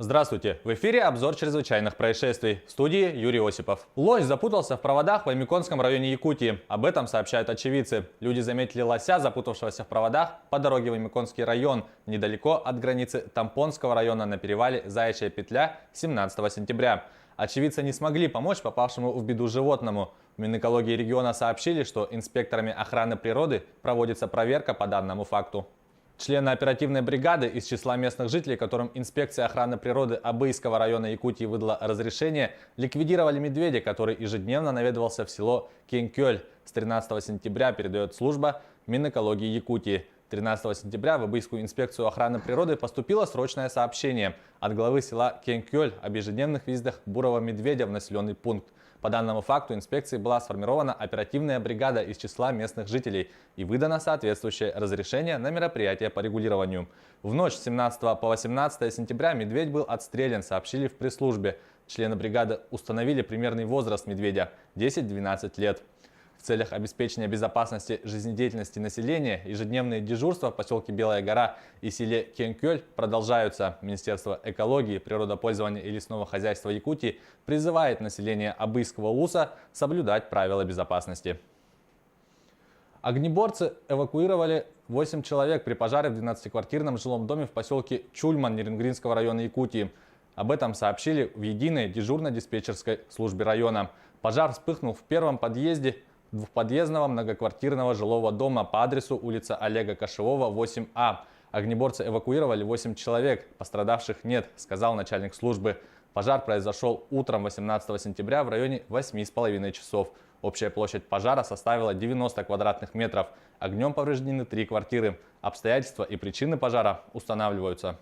Здравствуйте! В эфире обзор чрезвычайных происшествий. В студии Юрий Осипов. Лось запутался в проводах в Аймиконском районе Якутии. Об этом сообщают очевидцы. Люди заметили лося, запутавшегося в проводах по дороге в Аймиконский район, недалеко от границы Тампонского района на перевале Заячья петля 17 сентября. Очевидцы не смогли помочь попавшему в беду животному. В Минэкологии региона сообщили, что инспекторами охраны природы проводится проверка по данному факту. Члены оперативной бригады из числа местных жителей, которым инспекция охраны природы Абыйского района Якутии выдала разрешение, ликвидировали медведя, который ежедневно наведывался в село Кенкёль. С 13 сентября передает служба Минэкологии Якутии. 13 сентября в Абыйскую инспекцию охраны природы поступило срочное сообщение от главы села Кенкёль об ежедневных визитах бурого медведя в населенный пункт. По данному факту инспекции была сформирована оперативная бригада из числа местных жителей и выдано соответствующее разрешение на мероприятие по регулированию. В ночь с 17 по 18 сентября медведь был отстрелян, сообщили в пресс-службе. Члены бригады установили примерный возраст медведя – 10-12 лет. В целях обеспечения безопасности жизнедеятельности населения ежедневные дежурства в поселке Белая гора и селе Кенкёль продолжаются. Министерство экологии, природопользования и лесного хозяйства Якутии призывает население Абыйского улуса соблюдать правила безопасности. Огнеборцы эвакуировали 8 человек при пожаре в 12-квартирном жилом доме в поселке Чульман Нерингринского района Якутии. Об этом сообщили в единой дежурно-диспетчерской службе района. Пожар вспыхнул в первом подъезде двухподъездного многоквартирного жилого дома по адресу улица Олега Кошевого, 8А. Огнеборцы эвакуировали 8 человек, пострадавших нет, сказал начальник службы. Пожар произошел утром 18 сентября в районе 8,5 часов. Общая площадь пожара составила 90 квадратных метров. Огнем повреждены 3 квартиры. Обстоятельства и причины пожара устанавливаются.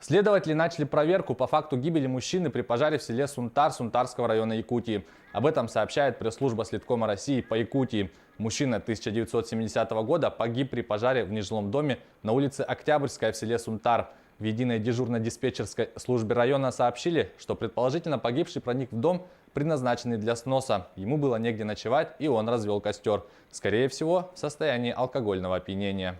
Следователи начали проверку по факту гибели мужчины при пожаре в селе Сунтар Сунтарского района Якутии. Об этом сообщает пресс-служба Следкома России по Якутии. Мужчина 1970 года погиб при пожаре в нежилом доме на улице Октябрьская в селе Сунтар. В единой дежурно-диспетчерской службе района сообщили, что предположительно погибший проник в дом, предназначенный для сноса. Ему было негде ночевать, и он развел костер. Скорее всего, в состоянии алкогольного опьянения.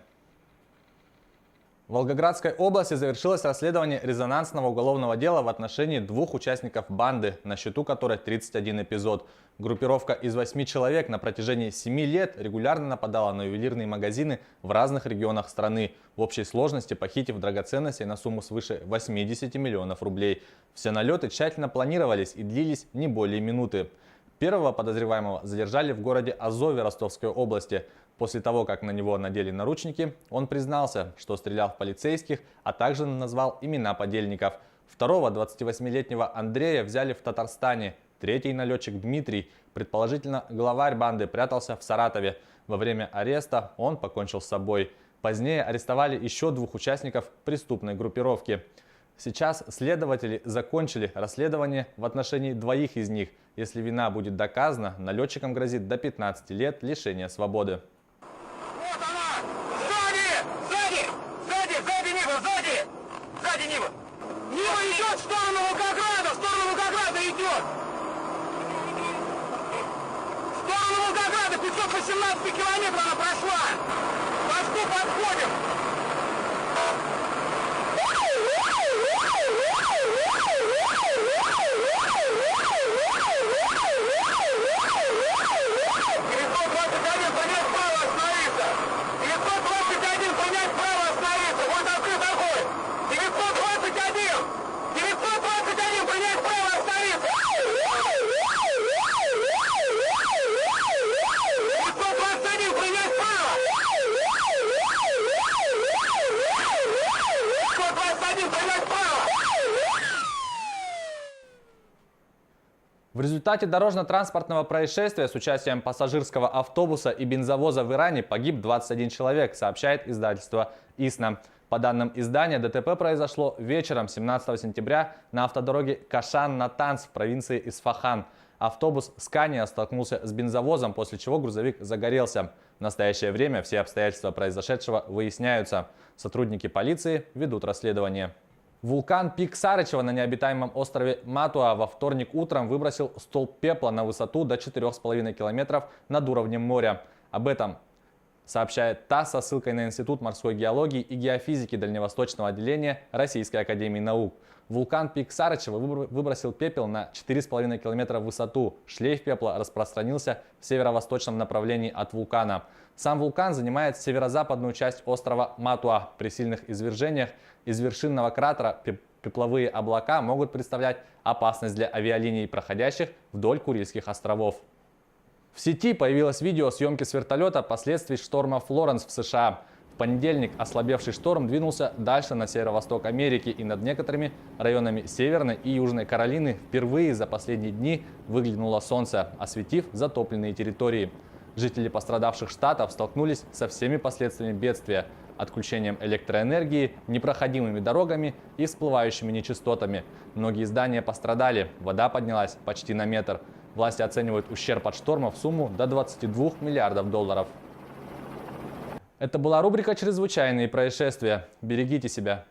В Волгоградской области завершилось расследование резонансного уголовного дела в отношении 2 участников банды, на счету которой 31 эпизод. Группировка из 8 человек на протяжении 7 лет регулярно нападала на ювелирные магазины в разных регионах страны, в общей сложности похитив драгоценности на сумму свыше 80 миллионов рублей. Все налеты тщательно планировались и длились не более минуты. Первого подозреваемого задержали в городе Азове Ростовской области. После того, как на него надели наручники, он признался, что стрелял в полицейских, а также назвал имена подельников. Второго, 28-летнего Андрея, взяли в Татарстане. Третий налетчик Дмитрий, предположительно главарь банды, прятался в Саратове. Во время ареста он покончил с собой. Позднее арестовали еще 2 участников преступной группировки. Сейчас следователи закончили расследование в отношении 2 из них. Если вина будет доказана, налетчикам грозит до 15 лет лишения свободы. Вот она! Сзади Нива, сзади Нива! Нива идет в сторону Волгограда идет! В сторону Волгограда, 518 километров она прошла! Подходим! В результате дорожно-транспортного происшествия с участием пассажирского автобуса и бензовоза в Иране погиб 21 человек, сообщает издательство ИСНА. По данным издания, ДТП произошло вечером 17 сентября на автодороге Кашан-Натанс в провинции Исфахан. Автобус Скания столкнулся с бензовозом, после чего грузовик загорелся. В настоящее время все обстоятельства произошедшего выясняются. Сотрудники полиции ведут расследование. Вулкан Пик Сарычева на необитаемом острове Матуа во вторник утром выбросил столб пепла на высоту до 4,5 километров над уровнем моря. Об этом сообщает ТАСС со ссылкой на Институт морской геологии и геофизики Дальневосточного отделения Российской академии наук. Вулкан Пик Сарычева выбросил пепел на 4,5 километра в высоту. Шлейф пепла распространился в северо-восточном направлении от вулкана. Сам вулкан занимает северо-западную часть острова Матуа. При сильных извержениях из вершинного кратера пепловые облака могут представлять опасность для авиалиний, проходящих вдоль Курильских островов. В сети появилось видео съемки с вертолета последствий шторма Флоренс в США. В понедельник ослабевший шторм двинулся дальше на северо-восток Америки, и над некоторыми районами Северной и Южной Каролины впервые за последние дни выглянуло солнце, осветив затопленные территории. Жители пострадавших штатов столкнулись со всеми последствиями бедствия – отключением электроэнергии, непроходимыми дорогами и всплывающими нечистотами. Многие здания пострадали, вода поднялась почти на метр. Власти оценивают ущерб от шторма в сумму до 22 миллиардов долларов. Это была рубрика «Чрезвычайные происшествия». Берегите себя.